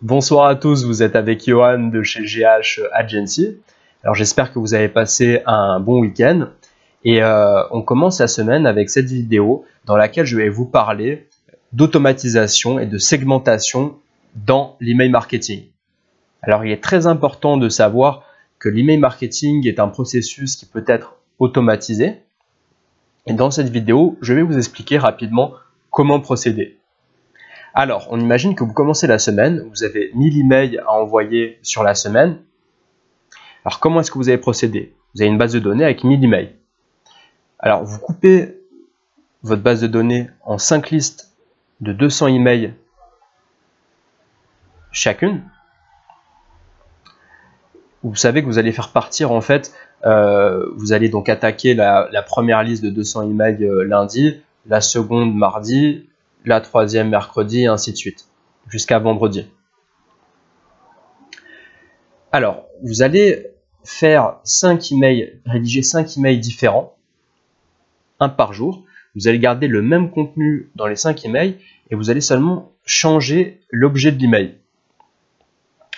Bonsoir à tous, vous êtes avec Johan de chez GH Agency. Alors j'espère que vous avez passé un bon week-end et on commence la semaine avec cette vidéo dans laquelle je vais vous parler d'automatisation et de segmentation dans l'email marketing. Alors il est très important de savoir que l'email marketing est un processus qui peut être automatisé et dans cette vidéo je vais vous expliquer rapidement comment procéder. Alors, on imagine que vous commencez la semaine, vous avez 1000 emails à envoyer sur la semaine. Alors, comment est-ce que vous allez procéder? Vous avez une base de données avec 1000 emails. Alors, vous coupez votre base de données en 5 listes de 200 emails chacune. Vous savez que vous allez faire partir, en fait, vous allez donc attaquer la première liste de 200 emails lundi, la seconde mardi, la troisième mercredi, et ainsi de suite, jusqu'à vendredi. Alors, vous allez faire 5 emails, rédiger 5 emails différents, un par jour. Vous allez garder le même contenu dans les 5 emails et vous allez seulement changer l'objet de l'email.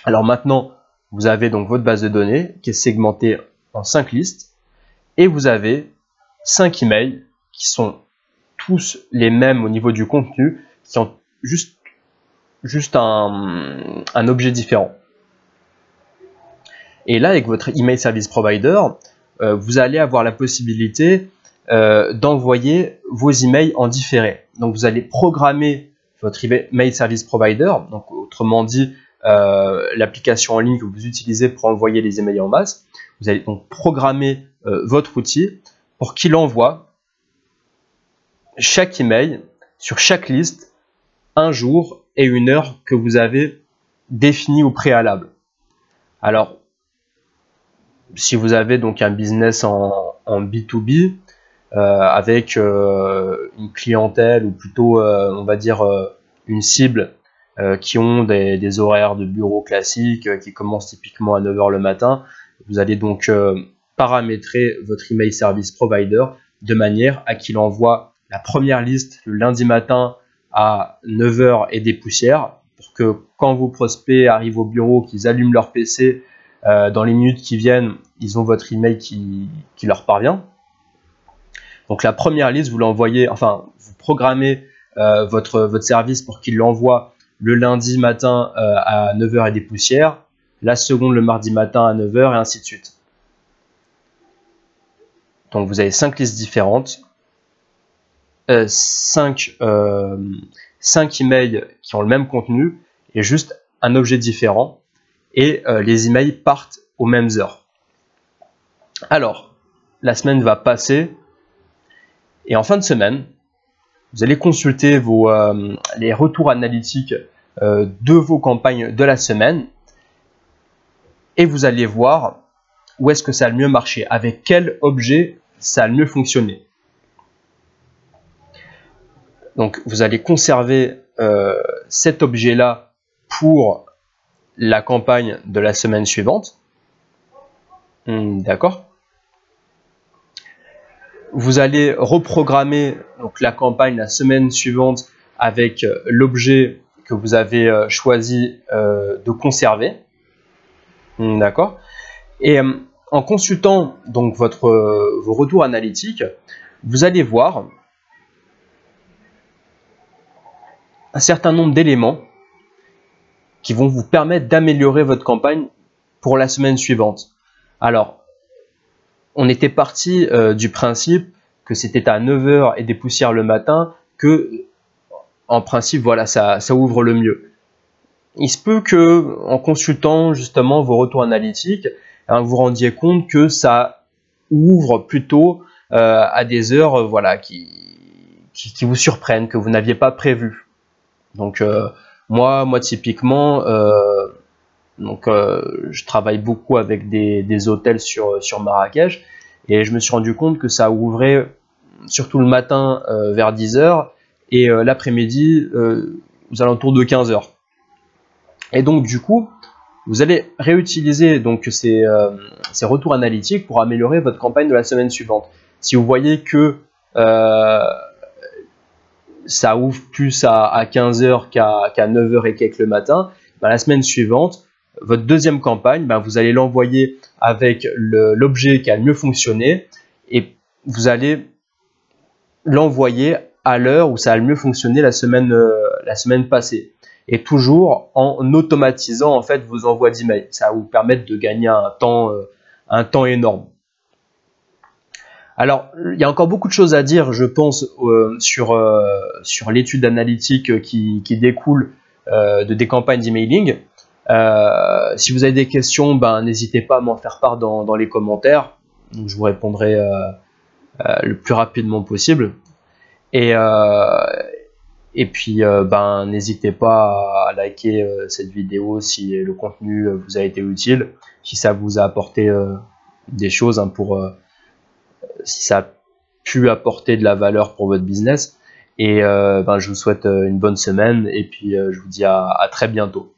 Alors maintenant, vous avez donc votre base de données qui est segmentée en 5 listes et vous avez 5 emails qui sont tous les mêmes au niveau du contenu, qui ont juste un objet différent. Et là, avec votre email service provider, vous allez avoir la possibilité d'envoyer vos emails en différé. Donc, vous allez programmer votre email service provider, donc autrement dit, l'application en ligne que vous utilisez pour envoyer les emails en masse. Vous allez donc programmer votre outil pour qu'il envoie chaque email sur chaque liste un jour et une heure que vous avez défini au préalable. Alors, si vous avez donc un business en B2B avec une clientèle ou plutôt on va dire une cible qui ont des horaires de bureau classiques qui commencent typiquement à 9 h le matin, vous allez donc paramétrer votre email service provider de manière à qu'il envoie la première liste le lundi matin à 9 h et des poussières pour que quand vos prospects arrivent au bureau, qu'ils allument leur PC, dans les minutes qui viennent, ils ont votre email qui leur parvient. Donc la première liste, vous l'envoyez, enfin vous programmez votre service pour qu'il l'envoie le lundi matin à 9 h et des poussières, la seconde le mardi matin à 9 h et ainsi de suite. Donc vous avez 5 listes différentes. 5 emails qui ont le même contenu et juste un objet différent et les emails partent aux mêmes heures. Alors, la semaine va passer et en fin de semaine, vous allez consulter les retours analytiques de vos campagnes de la semaine et vous allez voir où est-ce que ça a le mieux marché, avec quel objet ça a le mieux fonctionné. Donc, vous allez conserver cet objet-là pour la campagne de la semaine suivante. D'accord. Vous allez reprogrammer donc, la campagne la semaine suivante avec l'objet que vous avez choisi de conserver. D'accord. Et en consultant donc vos retours analytiques, vous allez voir un certain nombre d'éléments qui vont vous permettre d'améliorer votre campagne pour la semaine suivante. Alors, on était parti du principe que c'était à 9 h et des poussières le matin que, en principe, voilà, ça ouvre le mieux. Il se peut que, en consultant justement vos retours analytiques, vous vous rendiez compte que ça ouvre plutôt à des heures voilà, qui vous surprennent, que vous n'aviez pas prévues. Donc moi typiquement, je travaille beaucoup avec des hôtels sur Marrakech et je me suis rendu compte que ça ouvrait surtout le matin vers 10 h et l'après-midi aux alentours de 15 h. Et donc du coup, vous allez réutiliser donc ces retours analytiques pour améliorer votre campagne de la semaine suivante. Si vous voyez que ça ouvre plus à 15 h qu'à 9 h et quelques le matin, ben, la semaine suivante, votre deuxième campagne, ben, vous allez l'envoyer avec l'objet qui a le mieux fonctionné et vous allez l'envoyer à l'heure où ça a le mieux fonctionné la semaine passée. Et toujours en automatisant en fait vos envois d'email. Ça va vous permettre de gagner un temps énorme. Alors, il y a encore beaucoup de choses à dire, je pense, sur l'étude analytique qui découle des campagnes d'emailing. Si vous avez des questions, ben, n'hésitez pas à m'en faire part dans les commentaires. Donc, je vous répondrai le plus rapidement possible. Et puis, ben, n'hésitez pas à liker cette vidéo si le contenu vous a été utile, si ça vous a apporté des choses hein, si ça a pu apporter de la valeur pour votre business. Et ben, je vous souhaite une bonne semaine et puis je vous dis à très bientôt.